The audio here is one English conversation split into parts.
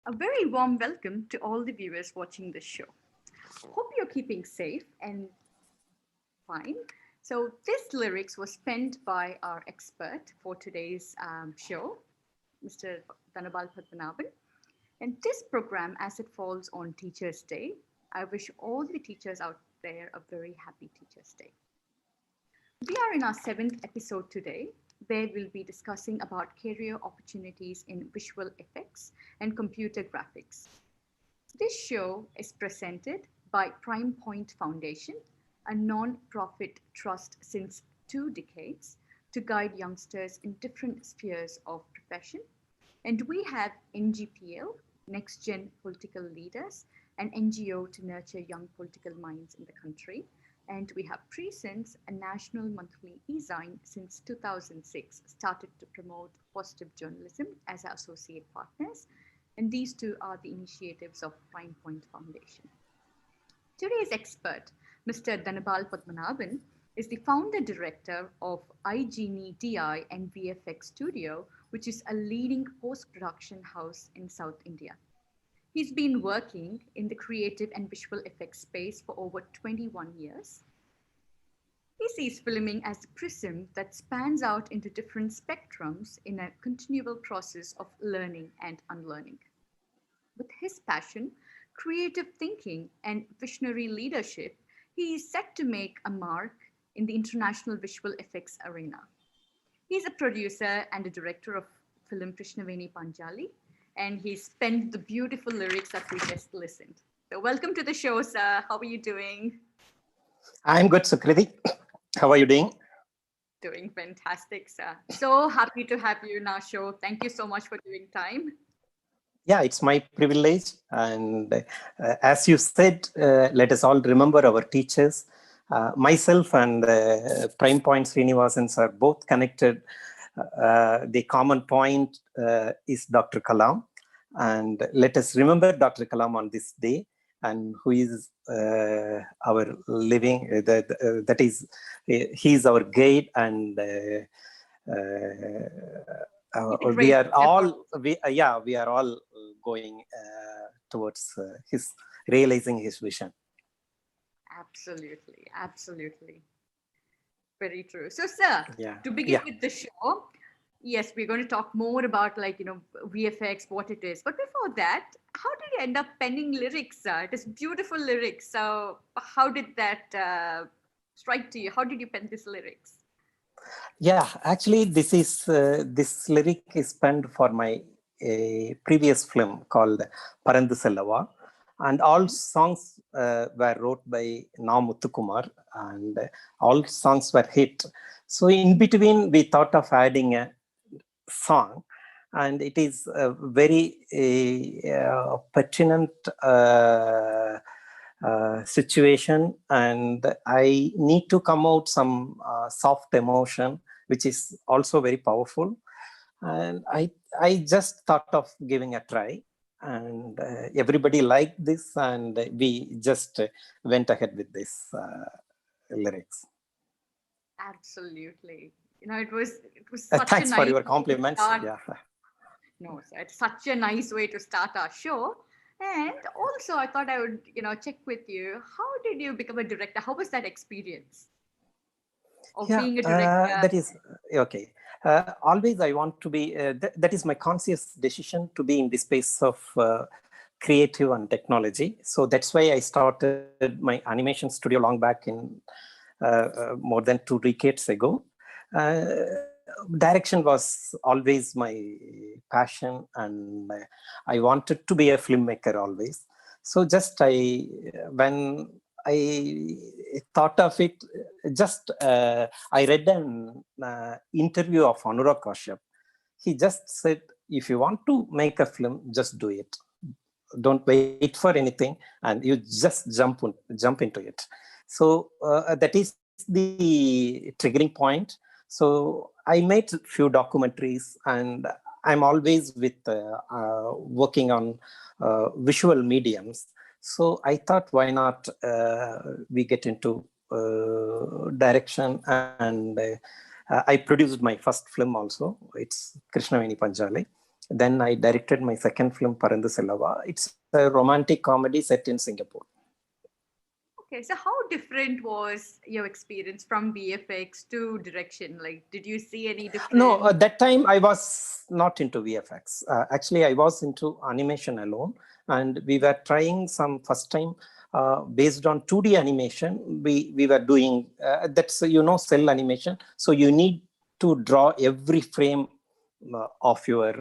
A very warm welcome to all the viewers watching this show. Hope you're keeping safe and fine. So, this lyrics was penned by our expert for today's show, Mr. Dhanapal Padmanabhan. And this program, as it falls on Teachers' Day, I wish all the teachers out there a very happy Teachers' Day. We are in our seventh episode today, where we'll be discussing about career opportunities in visual effects and computer graphics. This show is presented by Prime Point Foundation, a non-profit trust since 2 decades to guide youngsters in different spheres of profession. And we have NGPL, Next Gen Political Leaders, an NGO to nurture young political minds in the country. And we have Presence, a national monthly e-zine since 2006, started to promote positive journalism as our associate partners. And these two are the initiatives of Prime Point Foundation. Today's expert, Mr. Dhanapal Padmanabhan, is the founder director of iGene DI and VFX Studio, which is a leading post-production house in South India. He's been working in the creative and visual effects space for over 21 years. He sees filming as a prism that spans out into different spectrums in a continual process of learning and unlearning. With his passion, creative thinking, and visionary leadership, he is set to make a mark in the international visual effects arena. He's a producer and a director of film Krishnaveni Panjali, and he's penned the beautiful lyrics that we just listened. So welcome to the show, sir. How are you doing? I'm good, Sukruti. How are you doing? Doing fantastic, sir. So happy to have you in our show. Thank you so much for giving time. Yeah, it's my privilege. And as you said, let us all remember our teachers. Myself and Prime Point Srinivasans are both connected. The common point is Dr. Kalam. And let us remember Dr. Kalam on this day, and who is our living, that is, he is our guide, and we are all going towards his realizing his vision. Absolutely. Very true. So, sir, to begin with the show, yes, we're going to talk more about VFX, what it is. But before that, how did you end up penning lyrics, sir? It is beautiful lyrics. So how did that strike to you? How did you pen these lyrics? Yeah, actually, this lyric is penned for my previous film called Parandu Sellava. And all songs were wrote by Na Muthukumar, and all songs were hit. So in between, we thought of adding a song, and it is a very pertinent situation, and I need to come out some soft emotion, which is also very powerful. And I just thought of giving a try, and everybody liked this, and we just went ahead with this lyrics. Absolutely. It was such thanks for your compliments. No, sir, it's such a nice way to start our show. And also, I thought I would, check with you. How did you become a director? How was that experience of being a director? That is okay. Always I want to be, that is my conscious decision to be in the space of creative and technology. So that's why I started my animation studio long back in more than 2 decades ago. Direction was always my passion, and I wanted to be a filmmaker always. So just when I thought of it, just I read an interview of Anurag Kashyap. He just said, if you want to make a film, just do it. Don't wait for anything, and you just jump into it. So that is the triggering point. So I made a few documentaries, and I'm always with working on visual mediums. So I thought, why not we get into direction, and I produced my first film also. It's Krishnaveni Panjali. Then I directed my second film, Parandu Selava. It's a romantic comedy set in Singapore. Okay, so how different was your experience from VFX to direction? Like, did you see any difference? No, at that time I was not into VFX. Actually, I was into animation alone, and we were trying some first time based on 2D animation. We were doing that's cell animation. So you need to draw every frame of your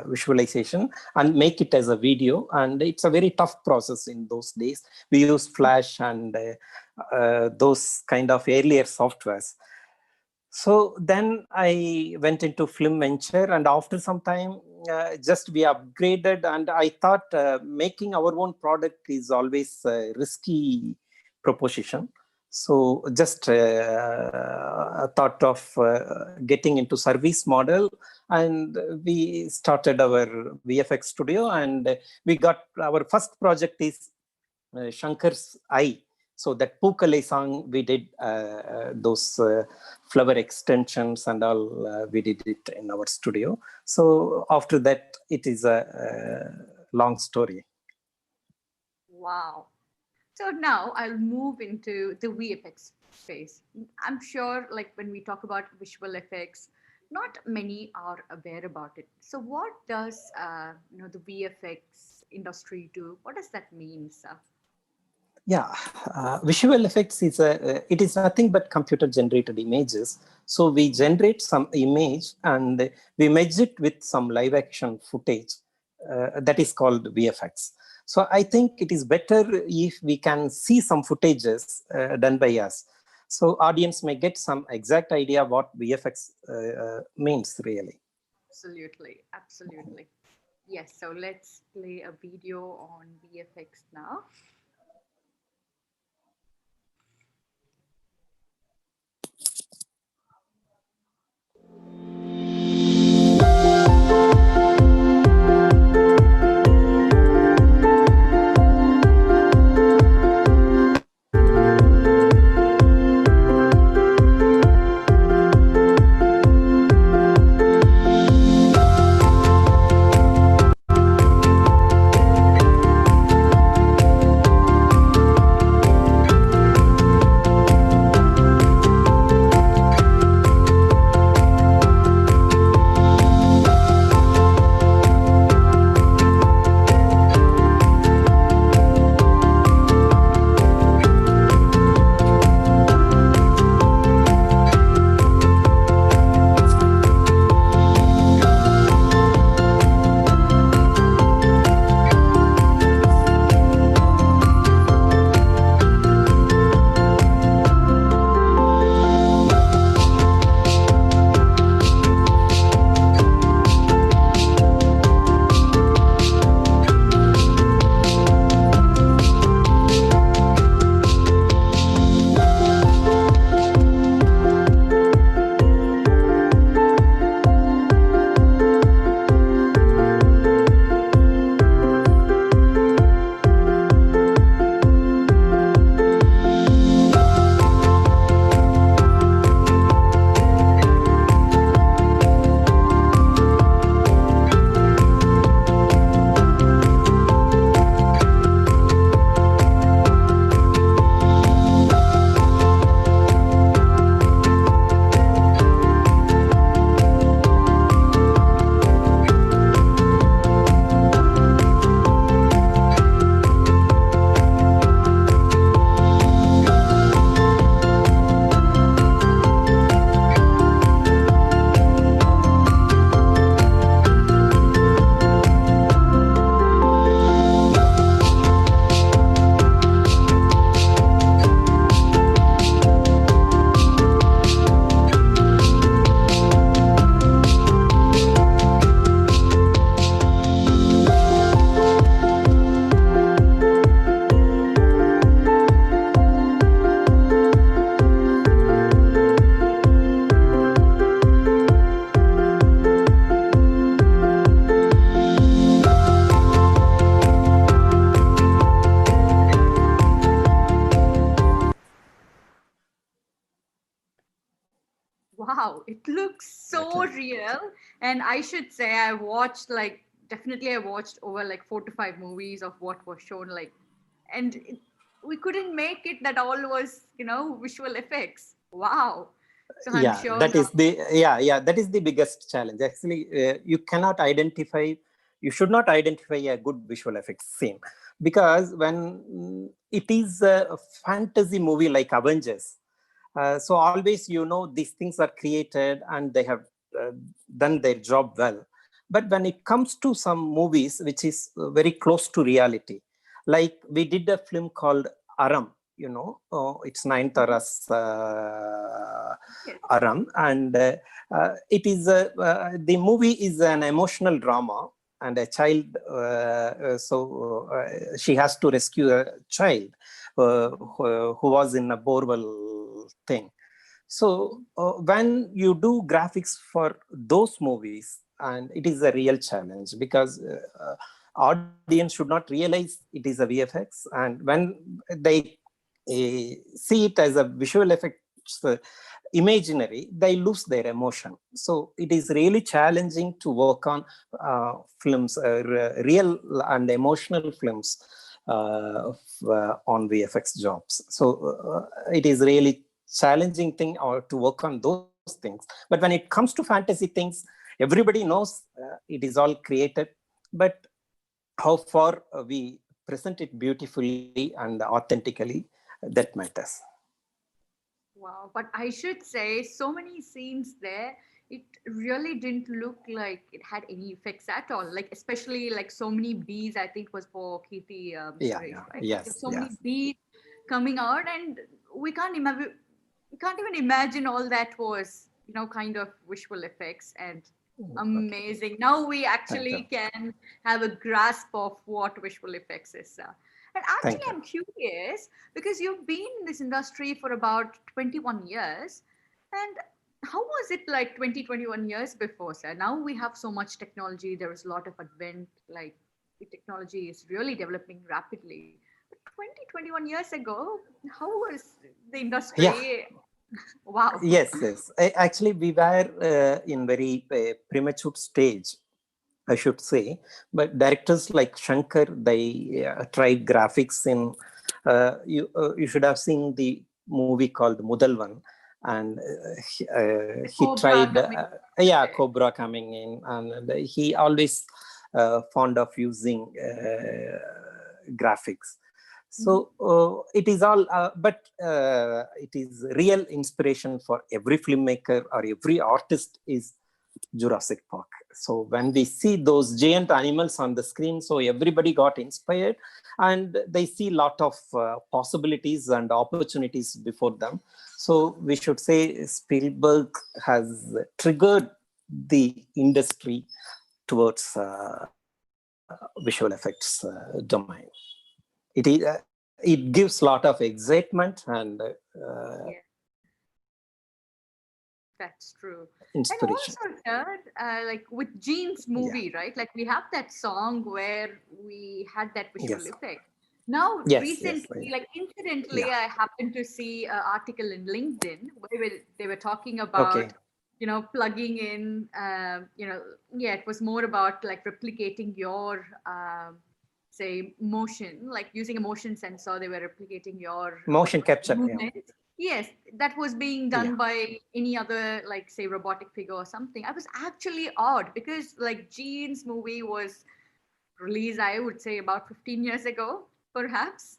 visualization and make it as a video, and it's a very tough process in those days. We use Flash and those kind of earlier softwares. So then I went into film venture, and after some time just we upgraded, and I thought making our own product is always a risky proposition. So just thought of getting into service model, and we started our VFX studio, and we got our first project is Shankar's Eye. So that Pookalai song, we did those flower extensions and all, we did it in our studio. So after that, it is a long story. Wow. So now I'll move into the VFX space. I'm sure like when we talk about visual effects, not many are aware about it. So what does the VFX industry do? What does that mean, sir? Yeah, visual effects is it is nothing but computer generated images. So we generate some image and we merge it with some live action footage that is called VFX. So I think it is better if we can see some footages done by us. So audience may get some exact idea what VFX means really. Absolutely, absolutely. Yes, so let's play a video on VFX now. wow, it looks so real. And I should say, I watched like, definitely I watched over like 4 to 5 movies of what was shown, like, and we couldn't make it that all was, visual effects. Wow. So I'm Yeah, sure that now. is the that is the biggest challenge. Actually, you cannot identify. You should not identify a good visual effects scene, because when it is a fantasy movie like Avengers, so always these things are created and they have uh, done their job well. But when it comes to some movies which is very close to reality, like we did a film called Aram, it's Mhm. Nayanthara's Yes. Aram, and it is the movie is an emotional drama, and a child, she has to rescue a child who was in a borewell thing. So when you do graphics for those movies, and it is a real challenge, because audience should not realize it is a VFX, and when they see it as a visual effects imaginary, they lose their emotion. So it is really challenging to work on films, real and emotional films on VFX jobs. So it is really challenging thing or to work on those things. But when it comes to fantasy things, everybody knows it is all created, but how far we present it beautifully and authentically, that matters. Wow, but I should say, so many scenes there, it really didn't look like it had any effects at all. Like, especially like so many bees, I think was for Kirti Suresh, Yeah, right? Like, there's yes, so many yes. bees coming out, and we can't even imagine all that was, kind of visual effects and Okay, amazing. Now we thank you, actually can have a grasp of what visual effects is. And actually, thank you. I'm curious because you've been in this industry for about 21 years. And how was it like 20, 21 years before, sir? Now we have so much technology. There is a lot of advent, like the technology is really developing rapidly. But 20, 21 years ago, how was the Yeah, industry? Wow. yes. Actually, we were in very premature stage, I should say. But directors like Shankar, they tried graphics in. You should have seen the movie called Mudalvan, and The he cobra tried. coming. Cobra coming in, and he always fond of using graphics. Mhm. So it is all, but it is real inspiration for every filmmaker or every artist is Jurassic Park. So when we see those giant animals on the screen, so everybody got inspired, and they see a lot of possibilities and opportunities before them. So we should say Spielberg has triggered the industry towards visual effects domain. It gives a lot of excitement and Yeah. That's true. And inspiration. also, sir, like with Gene's Yeah. movie, right? Like we have that song where we had that visual Yes. effect. Now, Yes. recently, like incidentally, Yeah. I happened to see an article in LinkedIn where they were talking about, Okay. plugging in, yeah, it was more about like replicating your, say, motion, like using a motion sensor, they were replicating your, what Motion was it, capture. Yeah. movement. Yes, that was being Yeah. done by any other, like, say, robotic figure or something. I was actually odd because, like, Gene's movie was released, I would say, about 15 years ago, perhaps.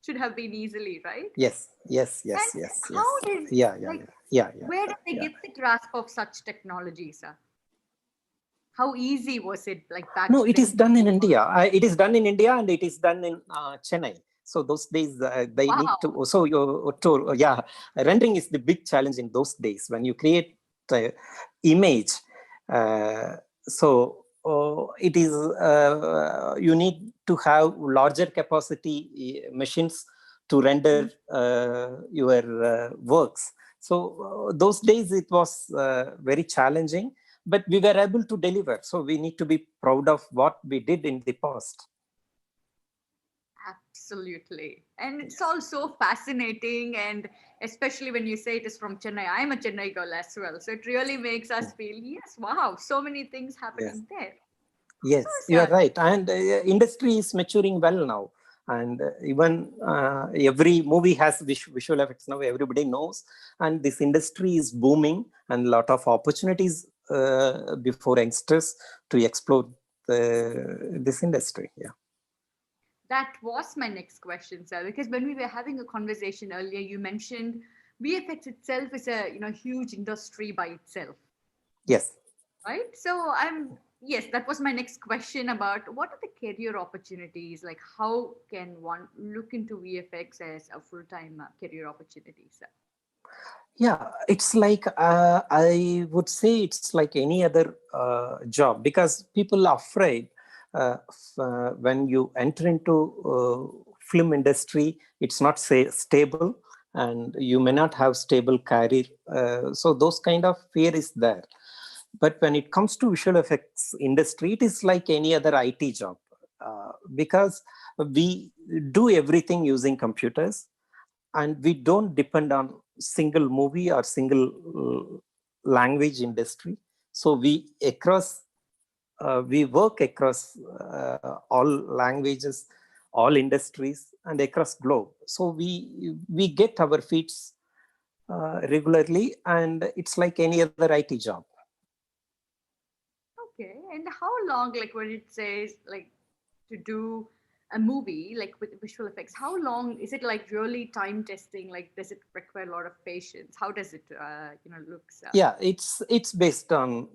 Should have been easily, right? And how Yes. did, like, Yeah. where did they Yeah. get the grasp of such technology, sir? How easy was it, like, back No, it is then? done in India. It is done in India, and it is done in Chennai. So those days they need Wow. to. So rendering is the big challenge in those days when you create image. Uh, so it is you need to have larger capacity machines to render your works. So those days it was very challenging, but we were able to deliver. So we need to be proud of what we did in the past. Absolutely. And it's Yes. all so fascinating. And especially when you say it is from Chennai, I'm a Chennai girl as well. So it really makes us feel, yes, wow, so many things Yes. happening there. So, Yes, you are sir, right. And industry is maturing well now. And even every movie has visual effects now, everybody knows. And this industry is booming and a lot of opportunities before youngsters to explore this industry. Yeah. that was my next question, sir, because when we were having a conversation earlier, you mentioned VFX itself is a huge industry by itself, Yes. right? So yes, that was my next question about what are the career opportunities? Like, how can one look into VFX as a full-time career opportunity, sir? Yeah, it's like I would say it's like any other job because people are afraid when you enter into film industry, it's not say stable and you may not have stable career. So those kind of fear is there. But when it comes to visual effects industry, it is like any other IT job because we do everything using computers and we don't depend on single movie or single language industry. So we work across all languages, all industries, and across globe. So we get our feeds regularly, and it's like any other IT job. Okay, and how long, like when it says like to do a movie like with visual effects, how long is it like really time testing? Like, does it require a lot of patience? How does it, looks? Yeah, it's the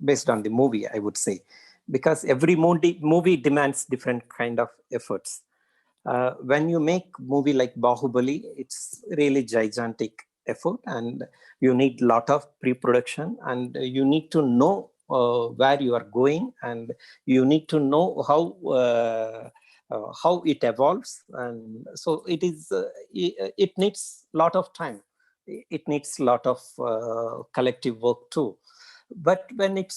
based on the movie, I would say, because every movie demands different kind of efforts. When you make movie like Bahubali, it's really gigantic effort, and you need lot of pre-production, and you need to know where you are going, and you need to know how it evolves, and so it needs lot of time. It needs a lot of collective work too. But when it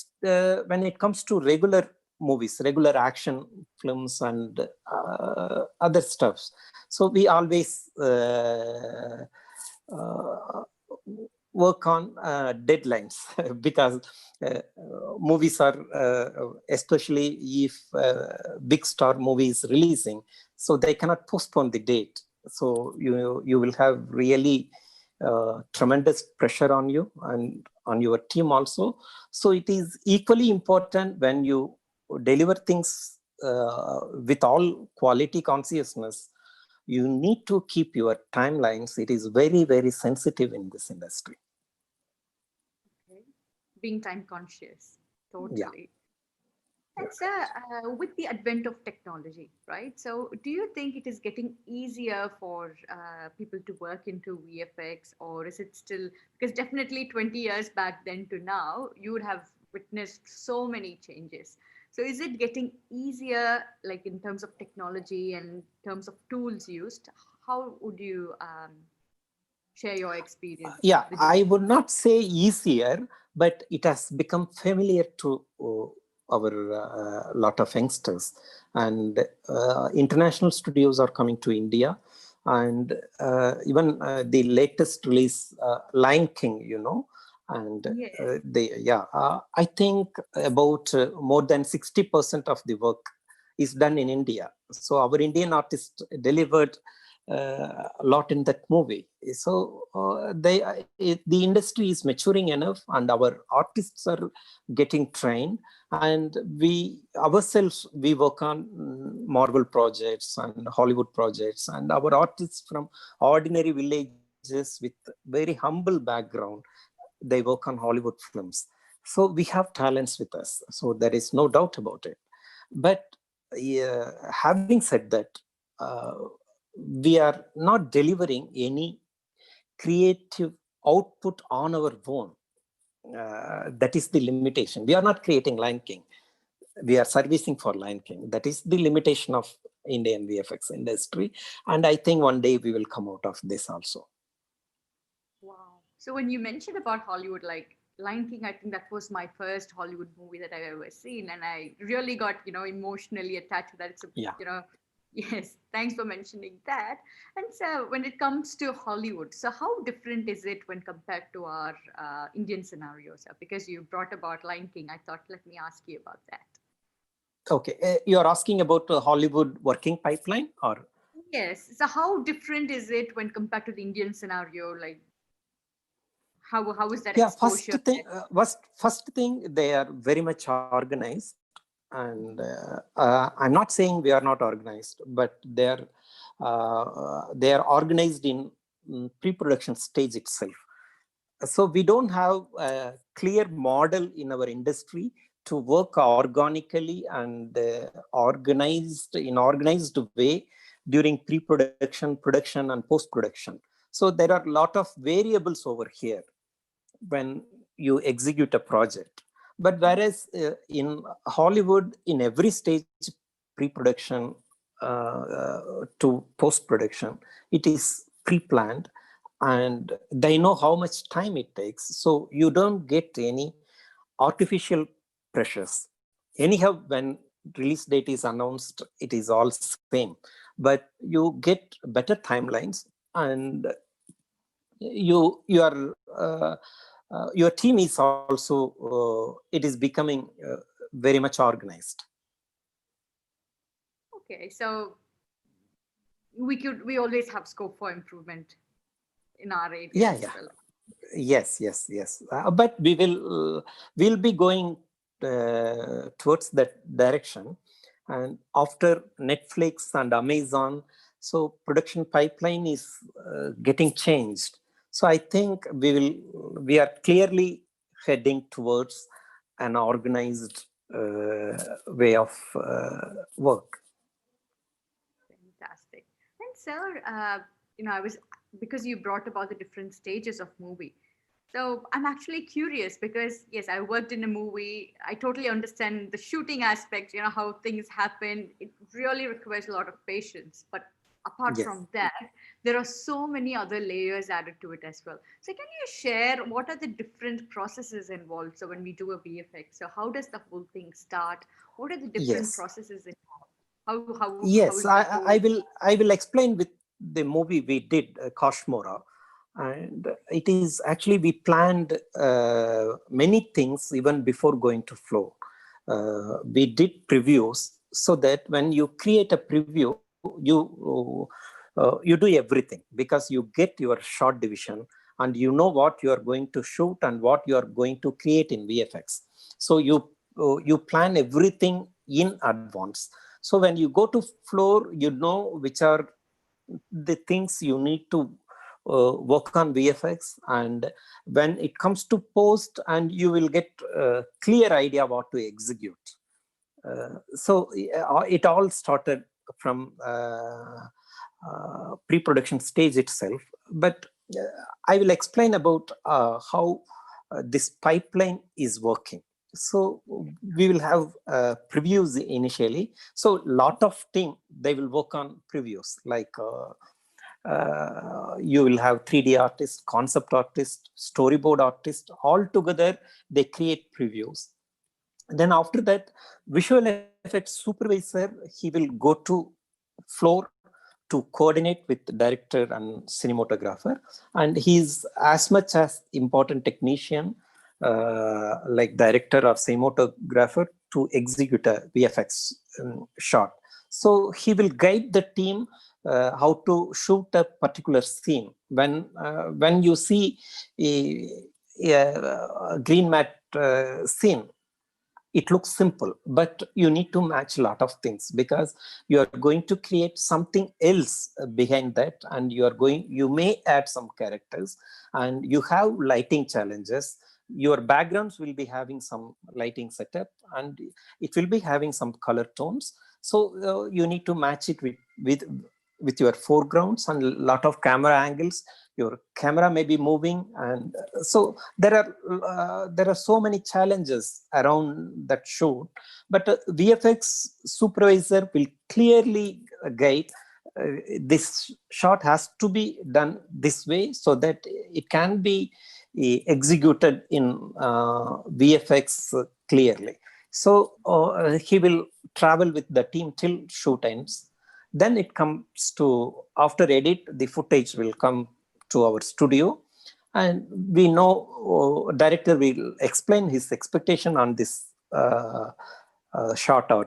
comes to regular movies, regular action films, and other stuffs, so we always uh, work on deadlines because uh, movies are especially if big star movie is releasing, so they cannot postpone the date. So you will have really tremendous pressure on you and on your team also. So it is equally important when you deliver things with all quality consciousness. You need to keep your timelines. It is very, very sensitive in this industry. Okay, being time conscious, Yeah. totally. And sir, with the advent of technology, right? So, do you think it is getting easier for people to work into VFX, or is it still, because definitely 20 years back then to now, you would have witnessed so many changes. So, is it getting easier, like in terms of technology and in terms of tools used? How would you share your experience Yeah, with I this? would not say easier, but it has become familiar to our lot of youngsters. And international studios are coming to India. And even the latest release, Lion King, and Yes. I think about more than 60% of the work is done in India. So our Indian artists delivered a lot in that movie. So the industry is maturing enough, and our artists are getting trained, and we ourselves we work on Marvel projects and Hollywood projects, and our artists from ordinary villages with very humble background, they work on Hollywood films. So we have talents with us. So there is no doubt about it. But having said that, uh, we are not delivering any creative output on our own. That is the limitation. We are not creating Lion King. We are servicing for Lion King. That is the limitation of Indian VFX industry. And I think one day we will come out of this also. Wow. So when you mentioned about Hollywood, like Lion King, I think that was my first Hollywood movie that I've ever seen, and I really got emotionally attached to that. It's a, Yeah. yes, thanks for mentioning that. And so, when it comes to Hollywood, so how different is it when compared to our Indian scenarios? Because you brought about Lion King, I thought let me ask you about that. Okay, you're asking about the Hollywood working pipeline, or? Yes. So how different is it when compared to the Indian scenario? Like how is that Yeah, exposure? first thing, they are very much organized, and I'm not saying we are not organized, but they are organized in pre-production stage itself. So we don't have a clear model in our industry to work organically and organized way during pre-production, production, and post-production. So there are a lot of variables over here when you execute a project. But whereas in Hollywood, in every stage, pre-production to post-production, it is pre-planned, and they know how much time it takes. So you don't get any artificial pressures. Anyhow, when release date is announced, it is all same. But you get better timelines, and your team is also it is becoming very much organized. Okay, so we always have scope for improvement in our area Yeah, as yeah. well. Yes. But we'll be going towards that direction. And after Netflix and Amazon, so production pipeline is getting changed. So I think we are clearly heading towards an organized way of work. Fantastic. And sir, I was because you brought about the different stages of movie. So I'm actually curious because yes, I worked in a movie. I totally understand the shooting aspect. How things happen. It really requires a lot of patience. But apart Yes. from that, there are so many other layers added to it as well. So can you share what are the different processes involved? So when we do a VFX, so how does the whole thing start? What are the different Yes. processes involved? How Yes, is that whole? I will explain with the movie we did, Kashmora, and it is actually we planned many things even before going to floor. We did previews so that when you create a preview, you do everything because you get your shot division and you know what you are going to shoot and what you are going to create in VFX. So you plan everything in advance. So when you go to floor, you know which are the things you need to work on VFX, and when it comes to post, and you will get a clear idea what to execute. So it all started from pre-production stage itself. But I will explain about how this pipeline is working. So we will have previews initially. So lot of team, they will work on previews like you will have 3D artist, concept artist, storyboard artist, all together they create previews. Then after that, visual effects supervisor, he will go to floor to coordinate with the director and cinematographer, and he's as much as important technician like director or cinematographer to execute a VFX shot. So he will guide the team how to shoot a particular scene. When you see a green mat scene, it looks simple, but you need to match a lot of things because you are going to create something else behind that, and you may add some characters, and you have lighting challenges. Your backgrounds will be having some lighting setup, and it will be having some color tones. So you need to match it with your foregrounds and a lot of camera angles. Your camera may be moving, and so there are so many challenges around that shoot. But VFX supervisor will clearly guide this shot has to be done this way so that it can be executed in VFX clearly. So he will travel with the team till shoot ends. Then it comes to, after edit, the footage will come to our studio, and we know director will explain his expectation on this shot or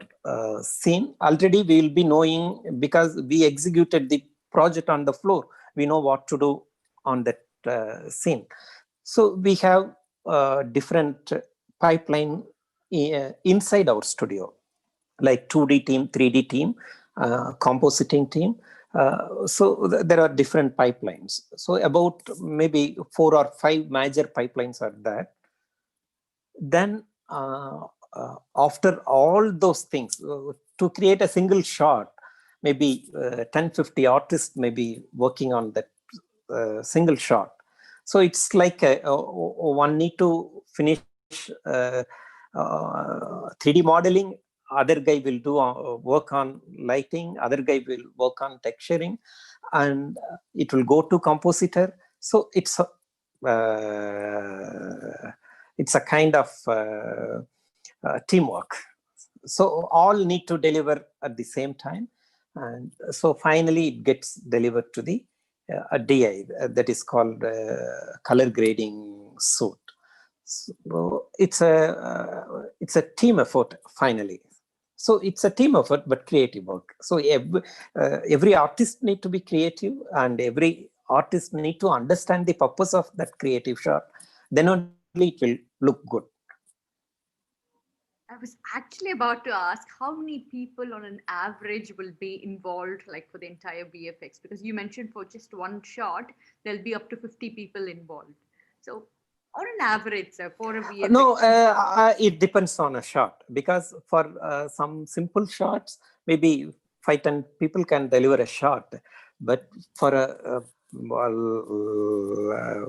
scene. Already we will be knowing, because we executed the project on the floor, we know what to do on that scene. So we have different pipeline inside our studio, like 2D team, 3D team, compositing team. So there are different pipelines. So about maybe 4 or 5 major pipelines are there. Then after all those things, to create a single shot, maybe 10-50 artists may be working on that single shot. So it's like one need to finish 3D modeling, other guy will do work on lighting, other guy will work on texturing, and it will go to compositor. So it's a kind of teamwork. So all need to deliver at the same time, and so finally it gets delivered to the a DI, that is called color grading suit. So it's a team effort finally. So it's a team effort, but creative work. So every artist need to be creative, and every artist need to understand the purpose of that creative shot. Then only it will look good. I was actually about to ask how many people on an average will be involved, like for the entire VFX, because you mentioned for just one shot, there'll be up to 50 people involved. So, on an average, sir, for a VFX. No, it depends on a shot, because for some simple shots, maybe 5-10 people can deliver a shot. But for a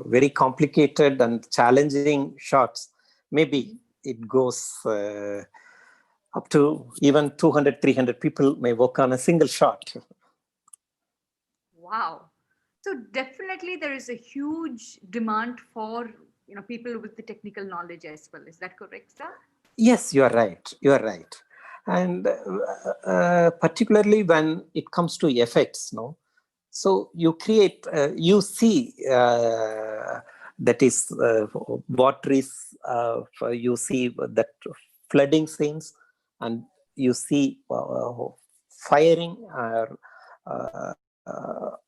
very complicated and challenging shots, maybe it goes up to even 200-300 people may work on a single shot. Wow. So definitely there is a huge demand for people with the technical knowledge as well. Is that correct, sir? Yes, you are right. You are right. And particularly when it comes to effects, no. So you create, you see that is what is, you see that flooding scenes, and you see firing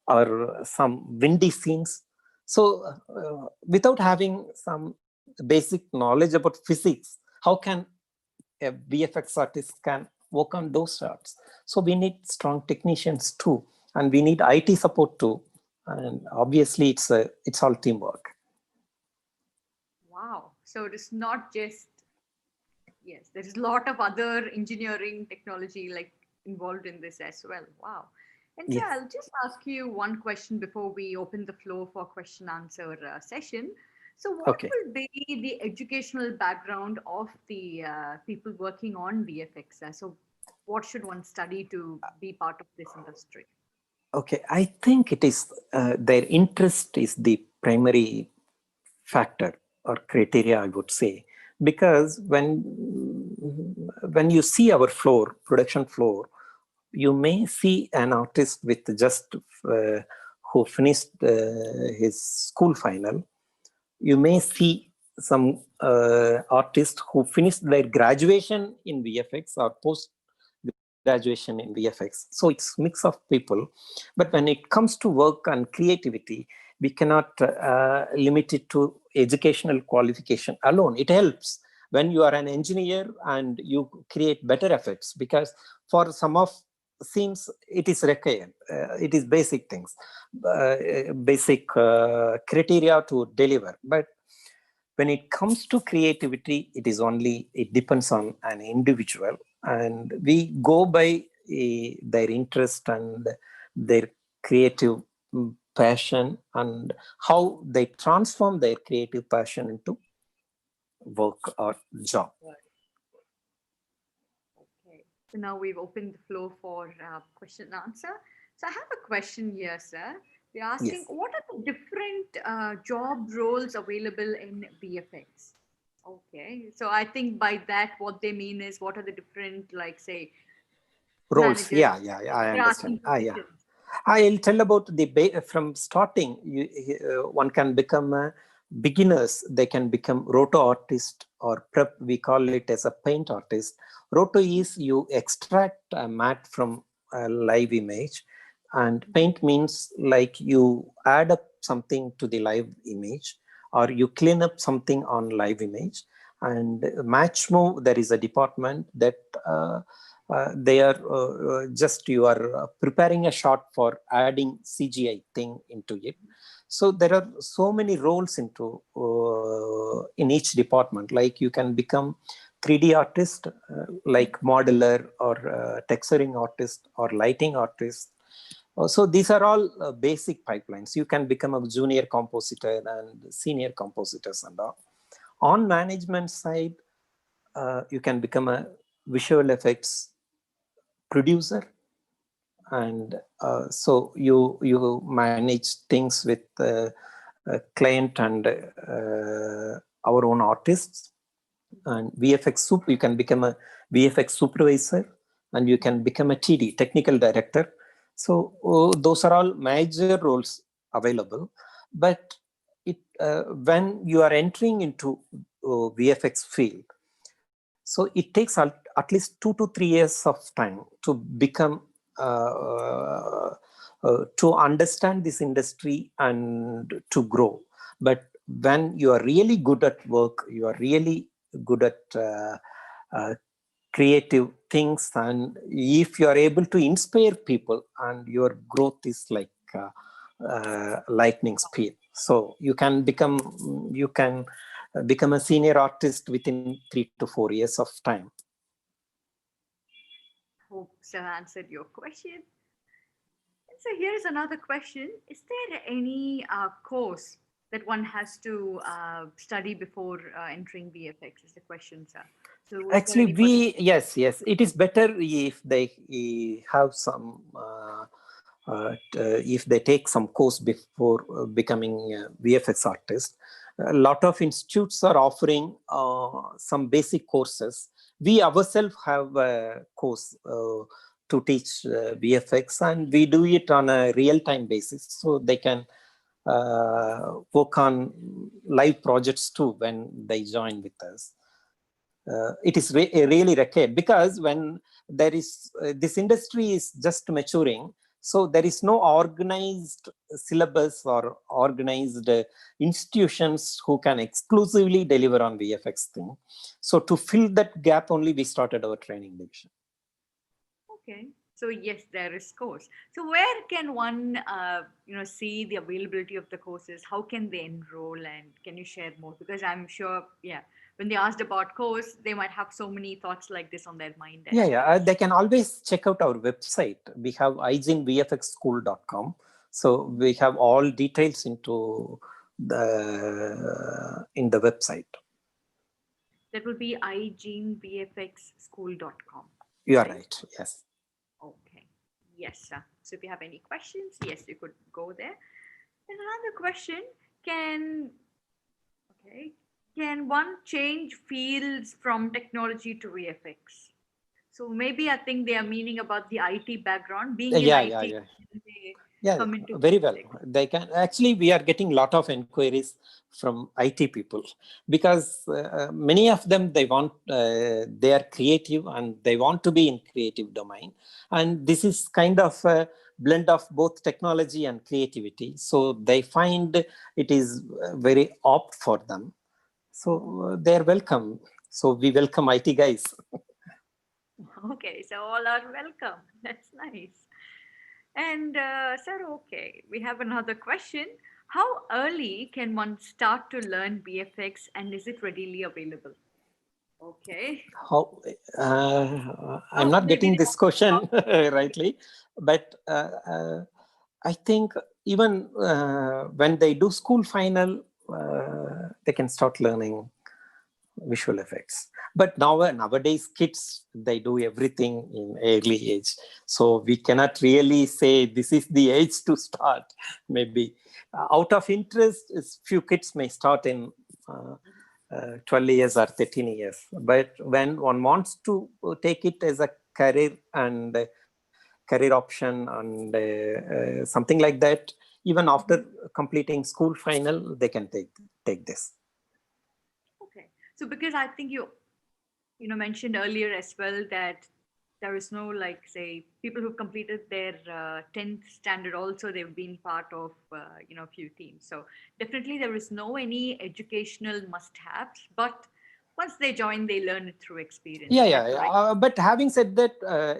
or some windy scenes. So without having some basic knowledge about physics, how can a VFX artist can work on those shots? So we need strong technicians too, and we need IT support too. And obviously it's all teamwork. Wow. So it is not just, yes, there is a lot of other engineering technology like involved in this as well. Wow. And so Yes. I'll just ask you one question before we open the floor for question answer session. So what Okay. will be the educational background of the people working on VFX? So what should one study to be part of this industry? Okay, I think it is their interest is the primary factor or criteria, I would say, because when you see our floor, production floor, you may see an artist with just who finished his school final. You may see some artist who finished their graduation in VFX or post graduation in VFX. So it's mix of people. But when it comes to work and creativity, we cannot limit it to educational qualification alone. It helps when you are an engineer and you create better effects, because for some of scenes it is required. It is basic things, basic criteria to deliver. But when it comes to creativity, it depends on an individual, and we go by their interest and their creative passion, and how they transform their creative passion into work or job. Okay. So now we've opened the floor for question and answer. So I have a question here, sir. We're asking, Yes. what are the different job roles available in VFX. Okay, so I think by that what they mean is what are the different, like, say, Roles. managers. Yeah, I They're understand. asking Yeah. positions. I'll tell about the from starting. One can become beginners. They can become roto artist or prep. We call it as a paint artist. Roto is you extract a matte from a live image, and paint means like you add up something to the live image, or you clean up something on live image. And match move, there is a department that they are just you are preparing a shot for adding CGI thing into it. So there are so many roles into in each department. Like you can become 3D artist, like modeler or texturing artist or lighting artist. So these are all basic pipelines. You can become a junior compositor and senior compositors and all. On management side, you can become a visual effects producer, and so you manage things with client and our own artists. And you can become a VFX supervisor, and you can become a TD, technical director. So those are all major roles available. But when you are entering into VFX field, so it takes at least 2 to 3 years of time to become to understand this industry and to grow. But when you are really good at work, you are really good at uh, creative things, and if you are able to inspire people, and your growth is like lightning speed, so you can become a senior artist within 3 to 4 years of time. Hope so answered your question. And so here's another question. Is there any course that one has to study before entering VFX? Is the question, sir. So is there Actually, any particular? yes, it is better if they have some, if they take some course before becoming a VFX artist. A lot of institutes are offering some basic courses. We ourselves have a course to teach VFX, and we do it on a real-time basis, so they can work on live projects too when they join with us. It is really required, because when there is this industry is just maturing, so there is no organized syllabus or organized institutions who can exclusively deliver on VFX thing. So to fill that gap only, we started our training division. Okay. So yes, there is course. So where can one, see the availability of the courses? How can they enroll? And can you share more? Because I'm sure, yeah, when they asked about course, they might have so many thoughts like this on their mind as Yeah. well. They can always check out our website. We have iGeneVFXschool.com. So we have all details into in the website. That will be iGeneVFXschool.com. You are right. Yes. Okay. Yes, sir. So if you have any questions, yes, you could go there. And another question, can can one change fields from technology to VFX? So maybe I think they are meaning about the IT background, being in IT, they Yeah, come into very well. VFX. They can actually. We are getting a lot of inquiries from IT people, because many of them they are creative and they want to be in creative domain, and this is kind of a blend of both technology and creativity. So they find it is very apt for them. So they are welcome. So we welcome IT guys. Okay, so all are welcome. That's nice. And sir, okay, we have another question. How early can one start to learn VFX, and is it readily available? Okay. How I'm Oh, not maybe getting they this want to question start early. rightly, but I think even when they do school final, they can start learning visual effects. But nowadays kids, they do everything in early age, so we cannot really say this is the age to start. Maybe out of interest, few kids may start in 12 years or 13 years. But when one wants to take it as a career and career option and something like that, even after completing school final, they can take this. Okay. So because I think you mentioned earlier as well that there is no, like, say, people who completed their 10th standard also, they've been part of few teams. So definitely there is no any educational must-haves, but once they join, they learn it through experience. Yeah. But having said that,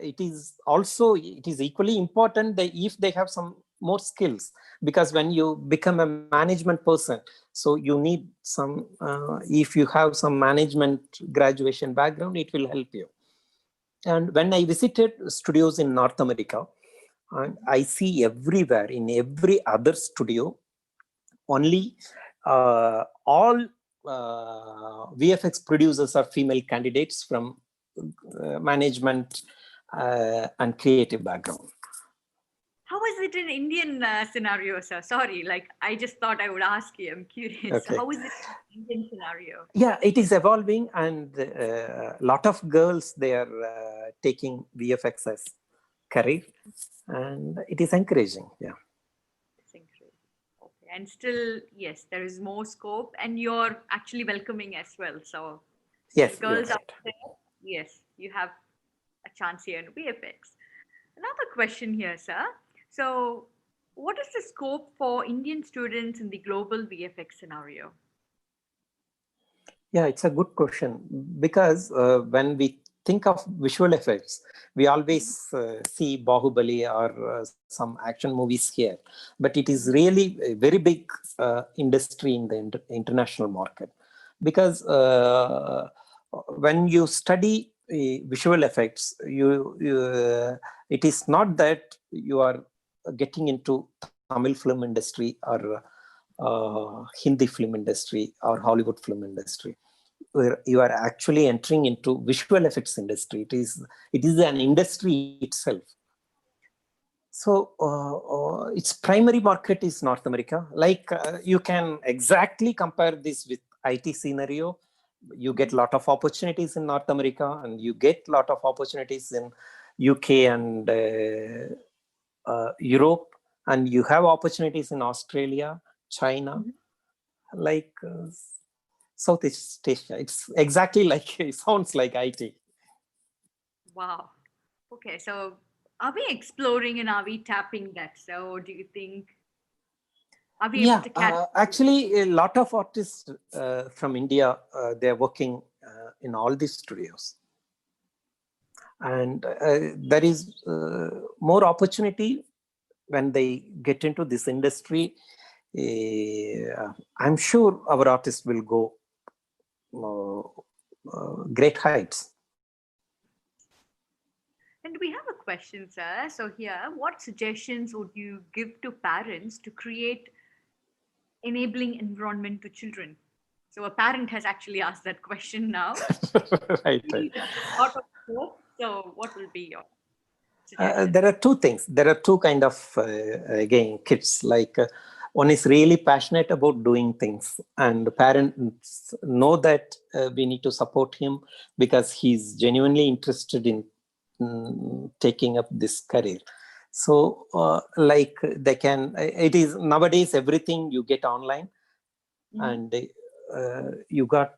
it is equally important that if they have some more skills, because when you become a management person, so you need some, if you have some management graduation background, it will help you. And when I visited studios in North America, and I see everywhere, in every other studio, only all VFX producers are female candidates from management and creative background. How is it in Indian scenario, sir? Sorry, like I just thought I would ask you. I'm curious. Okay. How is it in Indian scenario? Yeah, it is evolving, and a lot of girls, they are taking VFX as career, and it is encouraging. Yeah. It's encouraging. Okay. And still, yes, there is more scope, and you're actually welcoming as well. So Yes, girls you're out right. there, yes, you have a chance here in VFX. Another question here, sir. So, what is the scope for Indian students in the global VFX scenario? Yeah, it's a good question, because when we think of visual effects, we always see Bahubali or some action movies here, but it is really a very big industry in the international market, because when you study visual effects, it is not that you are getting into Tamil film industry or Hindi film industry or Hollywood film industry, where you are actually entering into visual effects industry. It is an industry itself. So its primary market is North America. Like you can exactly compare this with IT scenario. You get a lot of opportunities in North America, and you get a lot of opportunities in UK and Europe, and you have opportunities in Australia, China, like Southeast Asia. It's exactly like, it sounds like IT. Wow. Okay, so are we exploring and are we tapping that? So, do you think, are we able Yeah, to catch? actually, a lot of artists from India, they're working in all these studios. And there is more opportunity when they get into this industry. I'm sure our artists will go great heights. And we have a question, sir. So, here, what suggestions would you give to parents to create enabling environment to children? So, a parent has actually asked that question now. Right. A lot of hope. So, what will be your suggestion? There are two things. There are two kind of again kids. Like one is really passionate about doing things, and parents know that we need to support him because he's genuinely interested in taking up this career. So like they can. It is nowadays everything you get online, and you got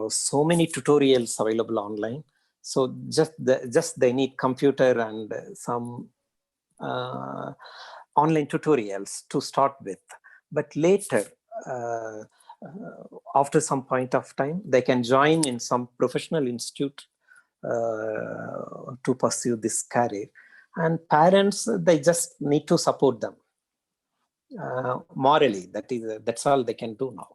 so many tutorials available online. So just they need computer and some online tutorials to start with. But later, uh, after some point of time, they can join in some professional institute to pursue this career. And parents, they just need to support them morally. That's all they can do now.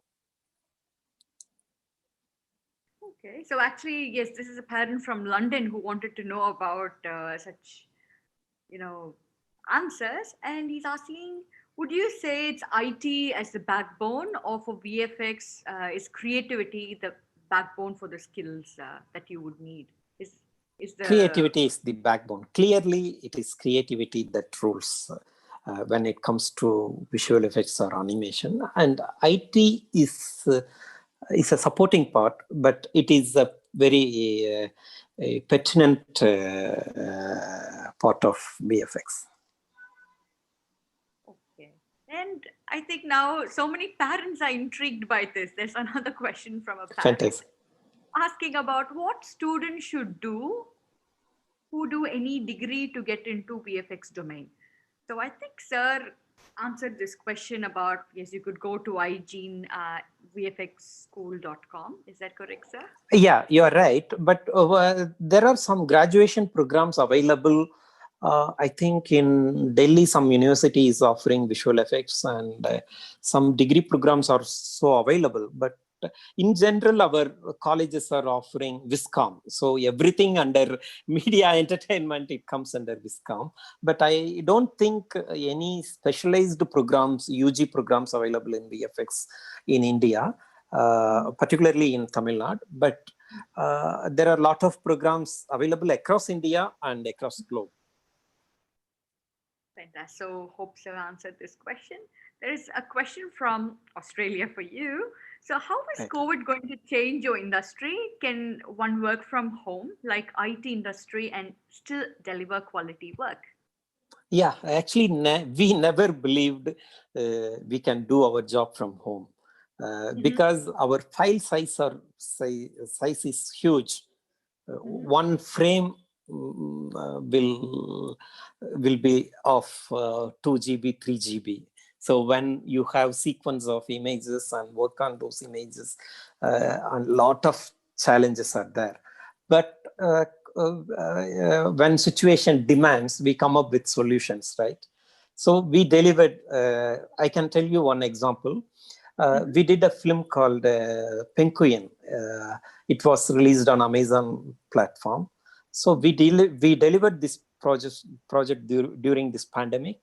Okay, so actually, yes, this is a parent from London who wanted to know about such, answers, and he's asking, would you say it's IT as the backbone, or for VFX is creativity the backbone for the skills that you would need? Is the Creativity is the backbone. Clearly, it is creativity that rules. when it comes to visual effects or animation. And IT is a supporting part, but it is a very pertinent part of VFX. Okay. And I think now so many parents are intrigued by this. There's another question from a parent Fantastic. asking about what students should do who do any degree to get into VFX domain. So I think Sir answered this question about, yes, you could go to iGene vfxschool.com. Is that correct, Sir? Yeah, you are right. But there are some graduation programs available. I think in Delhi, some university is offering visual effects, and some degree programs are so available. But in general, our colleges are offering Viscom. So everything under media entertainment, it comes under Viscom. But I don't think any specialized programs, UG programs available in VFX in India. Particularly in Tamil Nadu, but there are a lot of programs available across India and across the globe. Fantastic. So hope Sir answered this question. There is a question from Australia for you. So how is COVID going to change your industry? Can one work from home like IT industry and still deliver quality work? Yeah, actually, we never believed we can do our job from home. Because our file size is huge. One frame will be of 2 GB, 3 GB. So when you have sequence of images and work on those images, a lot of challenges are there. But when situation demands, we come up with solutions, right? So we delivered, I can tell you one example. We did a film called Penguin. It was released on Amazon platform. So we delivered this project during this pandemic,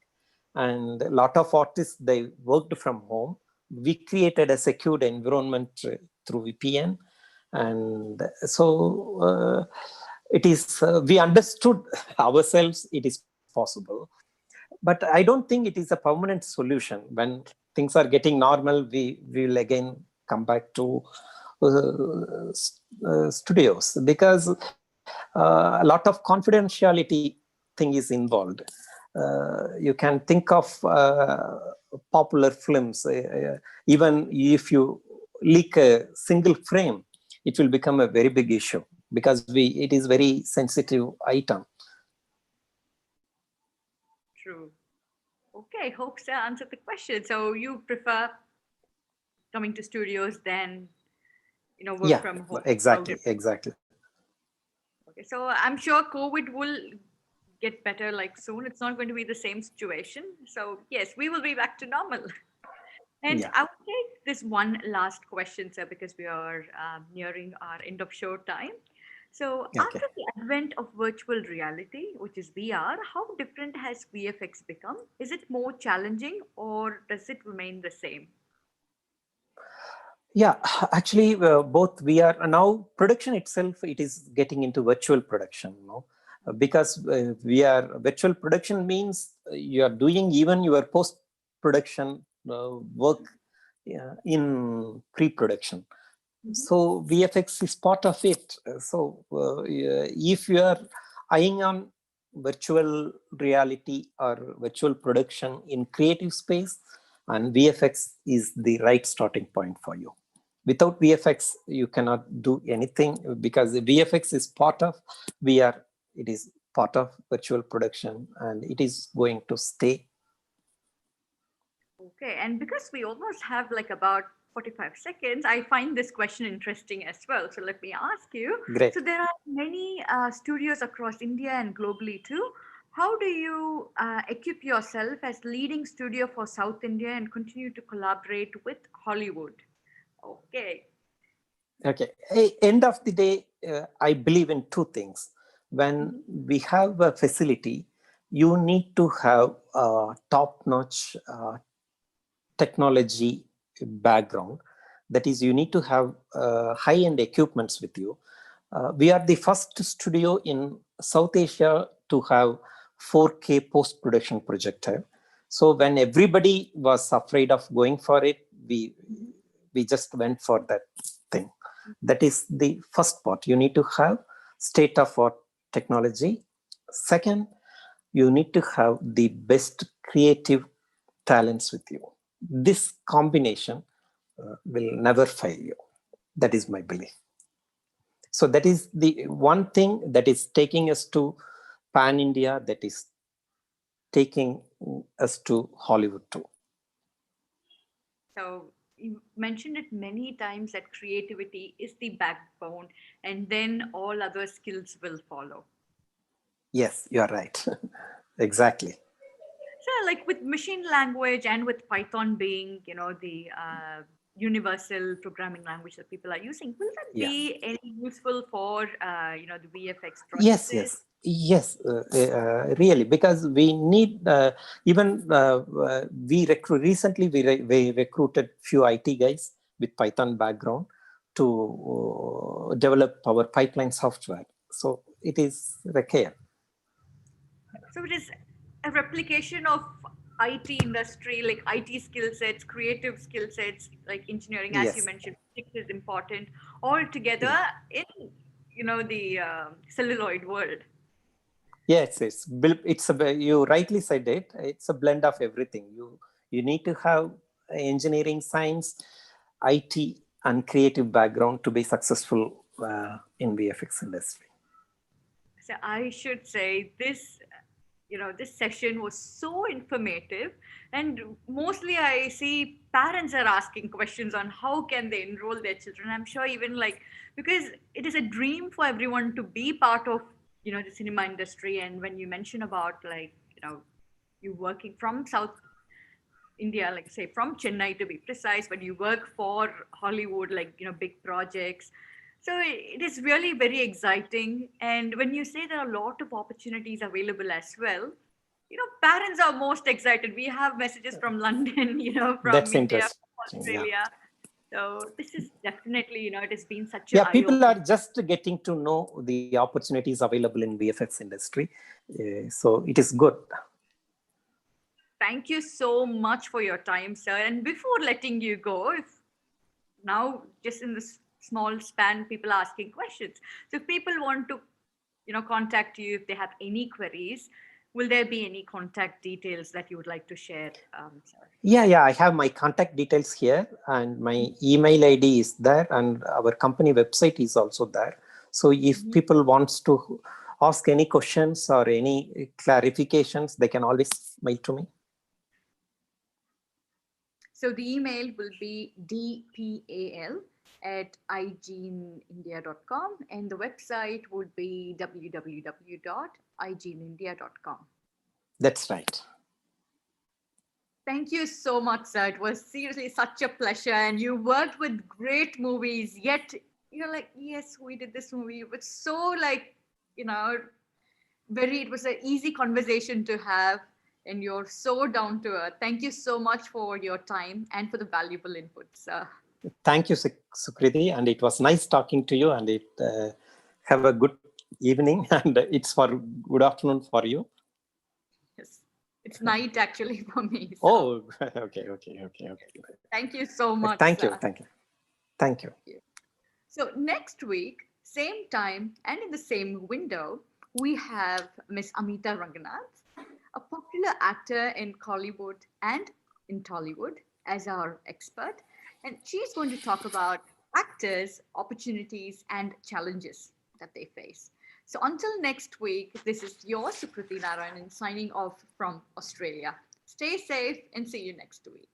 and a lot of artists, they worked from home. We created a secured environment through VPN, and so it is. We understood ourselves. It is possible, but I don't think it is a permanent solution. When things are getting normal, we will again come back to studios, because a lot of confidentiality thing is involved. You can think of popular films. Even if you leak a single frame, it will become a very big issue, because it is very sensitive item. True. Okay, hope Sir answered the question. So you prefer coming to studios than, work from home? Exactly, exactly. Okay, so I'm sure COVID will get better like soon. It's not going to be the same situation. So yes, we will be back to normal. And I will take this one last question, sir, because we are nearing our end of show time. So after the advent of virtual reality, which is VR, how different has VFX become? Is it more challenging or does it remain the same? Yeah, actually, both VR now production itself, it is getting into virtual production, because virtual production means you are doing even your post-production work in pre-production. So VFX is part of it. So if you are eyeing on virtual reality or virtual production in creative space, and VFX is the right starting point for you. Without VFX, you cannot do anything, because the VFX is part of VR. It is part of virtual production, and it is going to stay. Okay, and because we almost have like about 45 seconds, I find this question interesting as well. So let me ask you. Great. So there are many studios across India and globally too. How do you equip yourself as leading studio for South India and continue to collaborate with Hollywood? Okay. Okay. End of the day, I believe in two things. When we have a facility, you need to have a top-notch technology background. That is, you need to have high-end equipments with you. We are the first studio in South Asia to have 4K post-production projector. So when everybody was afraid of going for it, we just went for that thing. That is the first part. You need to have state-of-art technology. Second, you need to have the best creative talents with you. This combination will never fail you. That is my belief. So that is the one thing that is taking us to Pan India, that is taking us to Hollywood too. So you mentioned it many times that creativity is the backbone, and then all other skills will follow. Yes, you are right. Exactly. So, like with machine language and with Python being, the universal programming language that people are using, will that Yeah. be any useful for, the VFX Yes, processes? really, because we need even we recruited few IT guys with Python background to develop our pipeline software. So it is required. So it is a replication of IT industry, like IT skill sets, creative skill sets, like engineering, as you Yes. mentioned, physics is important, all together Yeah. in, the celluloid world. Yes, you rightly said it. It's a blend of everything. You need to have engineering, science, IT, and creative background to be successful in VFX industry. So I should say this session was so informative, and mostly I see parents are asking questions on how can they enroll their children. I'm sure even like because it is a dream for everyone to be part of the cinema industry. And when you mention about like you working from South India, like say from Chennai to be precise, but you work for Hollywood, like big projects. So it is really very exciting. And when you say there are a lot of opportunities available as well, parents are most excited. We have messages from London, from That's India, interesting. from Yeah. Australia. So this is definitely, it has been such an Yeah, eye people are opening. just getting to know the opportunities available in VFX industry. So it is good. Thank you so much for your time, sir. And before letting you go, if now just in this small span, people are asking questions. So if people want to, contact you if they have any queries, will there be any contact details that you would like to share, sir? Yeah, I have my contact details here, and my email ID is there, and our company website is also there. So if Mhm. people wants to ask any questions or any clarifications, they can always mail to me. So the email will be dpal@igeneindia.com, and the website would be www.igeneindia.com. That's right. Thank you so much, sir. It was seriously such a pleasure. And you worked with great movies, yet you're like, yes, we did this movie. It was so like, you know, it was an easy conversation to have. And you're so down to earth. Thank you so much for your time and for the valuable inputs, sir. Thank you, Sukriti, and it was nice talking to you. And have a good evening, and it's for good afternoon for you. Yes. It's night actually for me. So Oh, okay. thank you so much, Thank you, sir. thank you. So next week, same time and in the same window, we have Miss Amita Ranganath, a popular actor in Collywood and in Tollywood, as our expert. And she's going to talk about actors, opportunities, and challenges that they face. So until next week, this is your Sukruti Narayanan signing off from Australia. Stay safe and see you next week.